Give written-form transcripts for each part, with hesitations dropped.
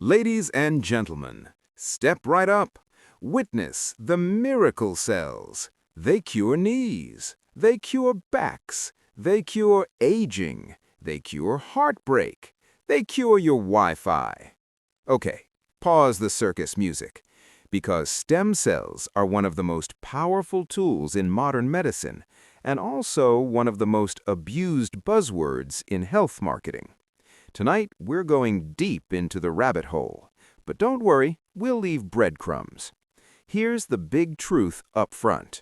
Ladies and gentlemen, step right up. Witness the miracle cells. They cure knees. They cure backs. They cure aging. They cure heartbreak. They cure your Wi-Fi. Okay, pause the circus music. Because stem cells are one of the most powerful tools in modern medicine and also one of the most abused buzzwords in health marketing. Tonight, we're going deep into the rabbit hole. But don't worry, we'll leave breadcrumbs. Here's the big truth up front.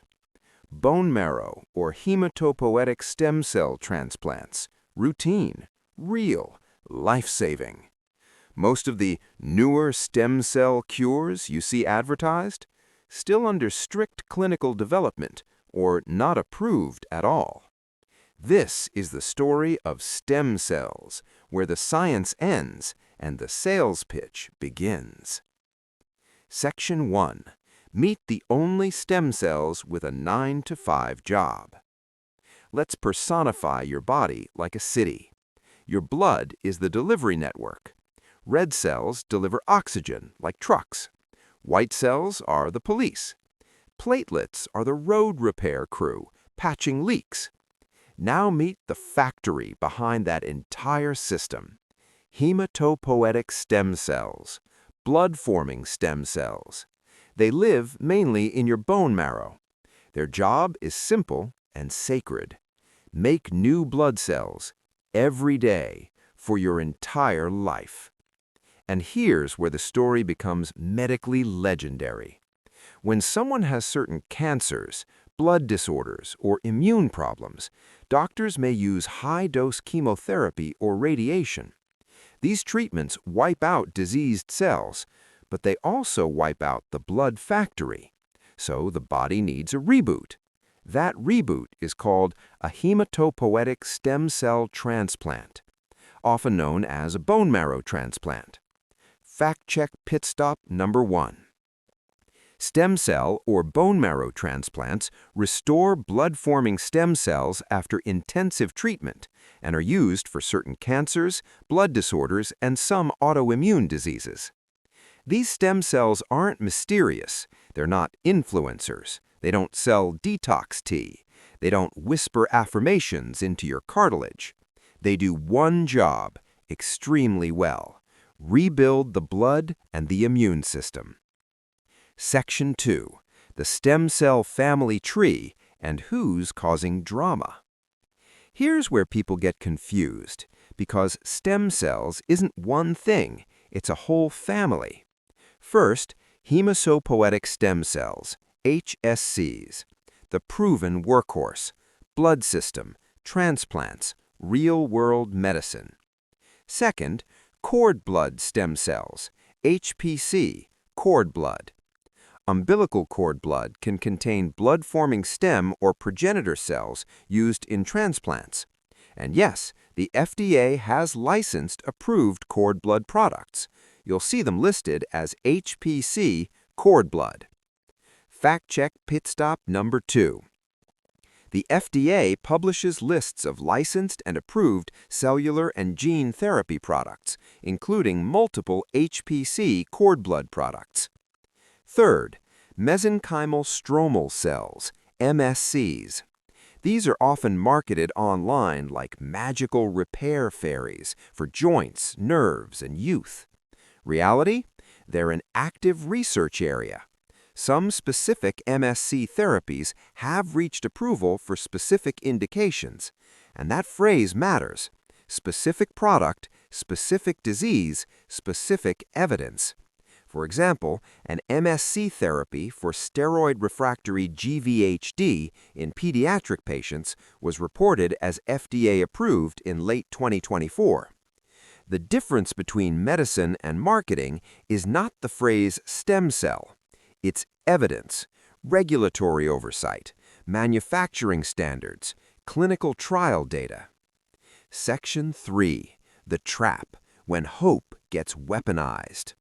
Bone marrow or hematopoietic stem cell transplants. Routine, real, life-saving. Most of the newer stem cell cures you see advertised, still under strict clinical development or not approved at all. This is the story of stem cells, where the science ends and the sales pitch begins. Section 1. Meet the only stem cells with a 9-to-5 job. Let's personify your body like a city. Your blood is the delivery network. Red cells deliver oxygen like trucks. White cells are the police. Platelets are the road repair crew, patching leaks. Now meet the factory behind that entire system. Hematopoietic stem cells, blood-forming stem cells. They live mainly in your bone marrow. Their job is simple and sacred. Make new blood cells every day for your entire life. And here's where the story becomes medically legendary. When someone has certain cancers, blood disorders, or immune problems, doctors may use high-dose chemotherapy or radiation. These treatments wipe out diseased cells, but they also wipe out the blood factory. So the body needs a reboot. That reboot is called a hematopoietic stem cell transplant, often known as a bone marrow transplant. Fact check pit stop number 1. Stem cell or bone marrow transplants restore blood-forming stem cells after intensive treatment and are used for certain cancers, blood disorders, and some autoimmune diseases. These stem cells aren't mysterious. They're not influencers. They don't sell detox tea. They don't whisper affirmations into your cartilage. They do one job extremely well: rebuild the blood and the immune system. Section 2. The stem cell family tree and who's causing drama. Here's where people get confused, because stem cells isn't one thing, it's a whole family. First, hematopoietic stem cells, HSCs, the proven workhorse, blood system, transplants, real-world medicine. Second, cord blood stem cells, HPC, cord blood. Umbilical cord blood can contain blood-forming stem or progenitor cells used in transplants. And yes, the FDA has licensed approved cord blood products. You'll see them listed as HPC cord blood. Fact check pit stop number 2. The FDA publishes lists of licensed and approved cellular and gene therapy products, including multiple HPC cord blood products. Third, mesenchymal stromal cells, MSCs. These are often marketed online like magical repair fairies for joints, nerves, and youth. Reality? They're an active research area. Some specific MSC therapies have reached approval for specific indications, and that phrase matters. Specific product, specific disease, specific evidence. For example, an MSC therapy for steroid-refractory GVHD in pediatric patients was reported as FDA-approved in late 2024. The difference between medicine and marketing is not the phrase stem cell. It's evidence, regulatory oversight, manufacturing standards, clinical trial data. Section 3. The trap, when hope gets weaponized.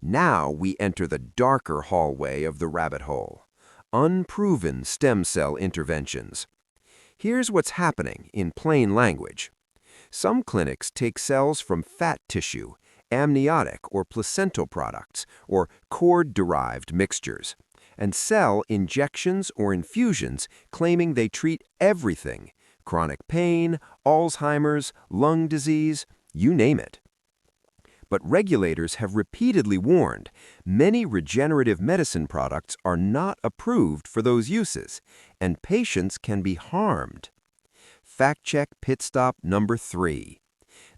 Now we enter the darker hallway of the rabbit hole. Unproven stem cell interventions. Here's what's happening in plain language. Some clinics take cells from fat tissue, amniotic or placental products, or cord-derived mixtures, and sell injections or infusions claiming they treat everything: chronic pain, Alzheimer's, lung disease, you name it. But regulators have repeatedly warned many regenerative medicine products are not approved for those uses, and patients can be harmed. Fact check pit stop number 3.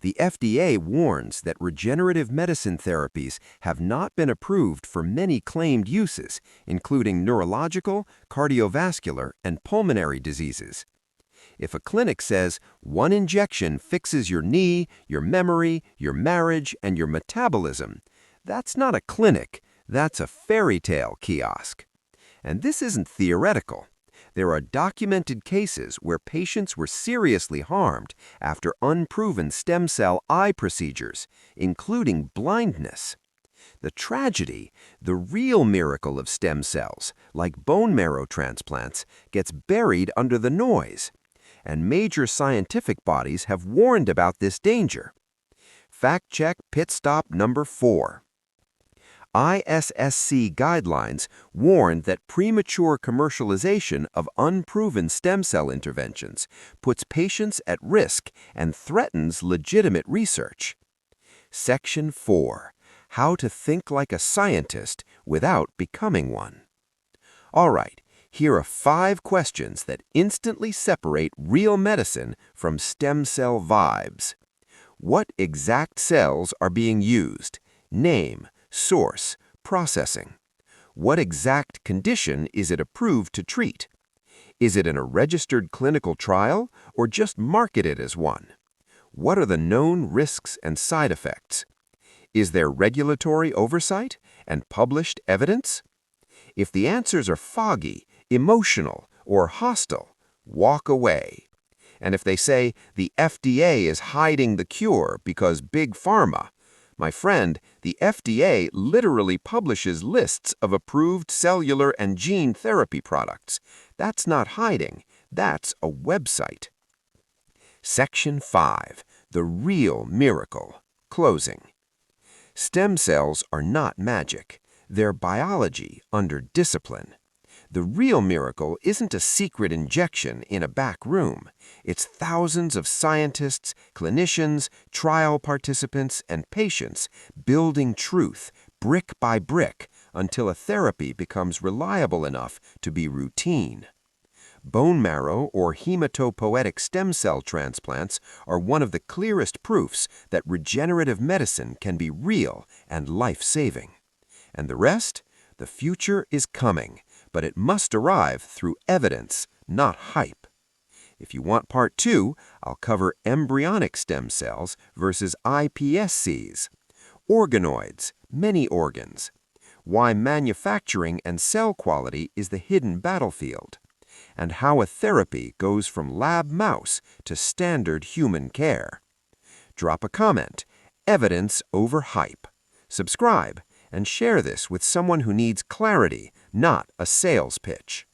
The FDA warns that regenerative medicine therapies have not been approved for many claimed uses, including neurological, cardiovascular, and pulmonary diseases. If a clinic says one injection fixes your knee, your memory, your marriage, and your metabolism, that's not a clinic, that's a fairy tale kiosk. And this isn't theoretical. There are documented cases where patients were seriously harmed after unproven stem cell eye procedures, including blindness. The tragedy, the real miracle of stem cells, like bone marrow transplants, gets buried under the noise. And major scientific bodies have warned about this danger. Fact check pit stop number 4. HSCs guidelines warn that premature commercialization of unproven stem cell interventions puts patients at risk and threatens legitimate research. Section 4. How to think like a scientist without becoming one. All right, here are 5 questions that instantly separate real medicine from stem cell vibes. What exact cells are being used? Name, source, processing. What exact condition is it approved to treat? Is it in a registered clinical trial or just marketed as one? What are the known risks and side effects? Is there regulatory oversight and published evidence? If the answers are foggy, emotional, or hostile, walk away. And if they say the FDA is hiding the cure because Big Pharma, my friend, the FDA literally publishes lists of approved cellular and gene therapy products. That's not hiding, that's a website. Section 5. The real miracle. Closing. Stem cells are not magic. They're biology under discipline. The real miracle isn't a secret injection in a back room. It's thousands of scientists, clinicians, trial participants, and patients building truth brick by brick until a therapy becomes reliable enough to be routine. Bone marrow or hematopoietic stem cell transplants are one of the clearest proofs that regenerative medicine can be real and life-saving. And the rest? The future is coming, but it must arrive through evidence, not hype. If you want part 2, I'll cover embryonic stem cells versus iPSCs, organoids, many organs, why manufacturing and cell quality is the hidden battlefield, and how a therapy goes from lab mouse to standard human care. Drop a comment, evidence over hype. Subscribe, and share this with someone who needs clarity, not a sales pitch.